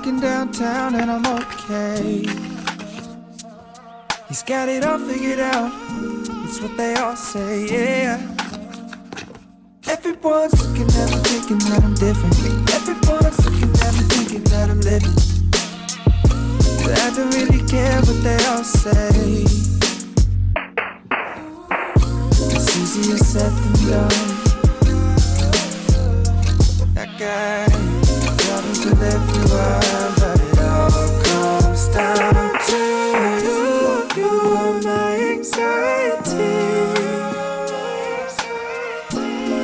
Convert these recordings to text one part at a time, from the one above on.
Walking downtown and I'm okay. He's got it all figured out, it's what they all say, yeah. Everyone's looking at me thinking that I'm different. Everyone's looking at me thinking that I'm living, but I don't really care what they all say. It's easier said than done. That guy travels with everyone, but it all comes down to you. You are my anxiety.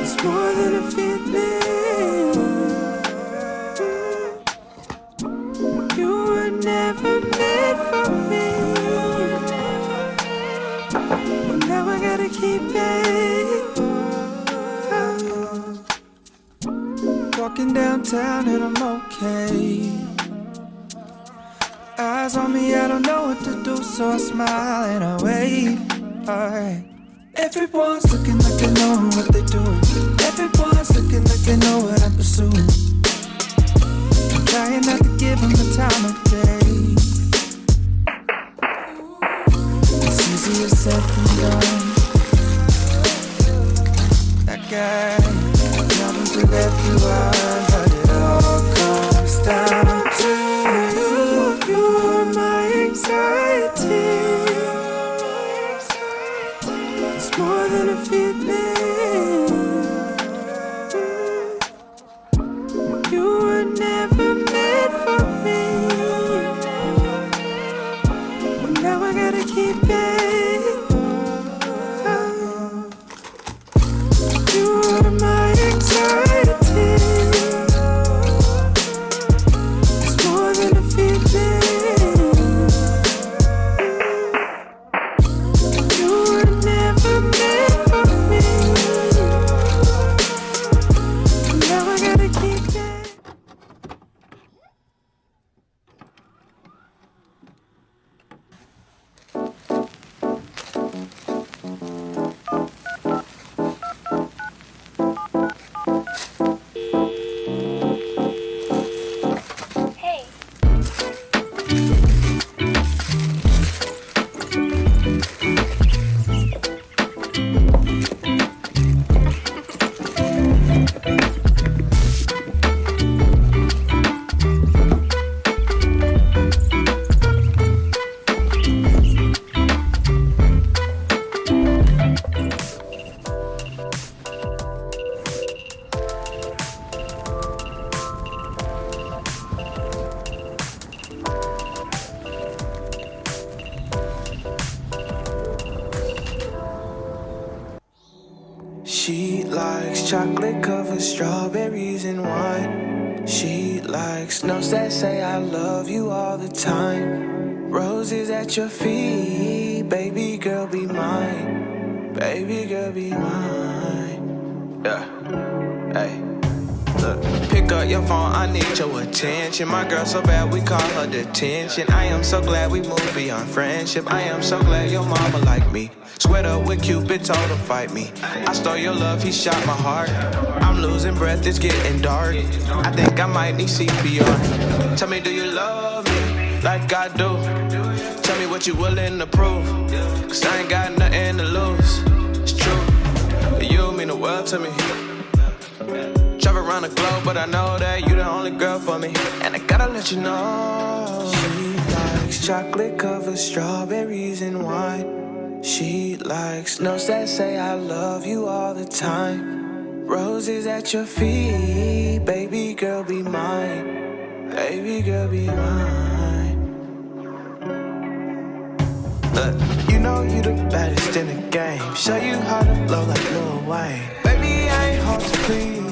It's more than a feeling. You were never meant for me, but now I gotta keep it. Walking downtown and I'm okay. Eyes on me, I don't know what to do, so I smile and I wave. Alright. Everyone's looking like they know what they're doing. Everyone's looking like they know what I'm pursuing. I'm trying not to give them the time of day. It's easier said than done. That guy travels with everyone, but it all comes down to you. You are my anxiety. It's more than a feeling. You were never meant for me, but now I gotta keep it. You are my anxiety. It's more than a feeling. You were never meant for me, but now I gotta keep it. She likes chocolate covered strawberries and wine. She likes notes that say I love you all the time. Roses at your feet, baby girl be mine. Baby girl be mine. Yeah, hey. Look, pick up your phone, I need your attention. My girl so bad we call her detention. I am so glad we moved beyond friendship. I am so glad your mama like me. Sweat up with Cupid, told her fight me. I stole your love, he shot my heart. I'm losing breath, it's getting dark. I think I might need CPR. Tell me, do you love me like I do? Tell me what you willing to prove, cause I ain't got nothing to lose. It's true, you mean the world to me. Travel around the globe, but I know that you the only girl for me. And I gotta let you know, she likes chocolate covered strawberries and wine. She likes notes that say I love you all the time. Roses at your feet, baby girl be mine. Baby girl be mine. Look, you know you the baddest in the game. Show you how to blow like Lil Wayne. Baby, I ain't hard to please.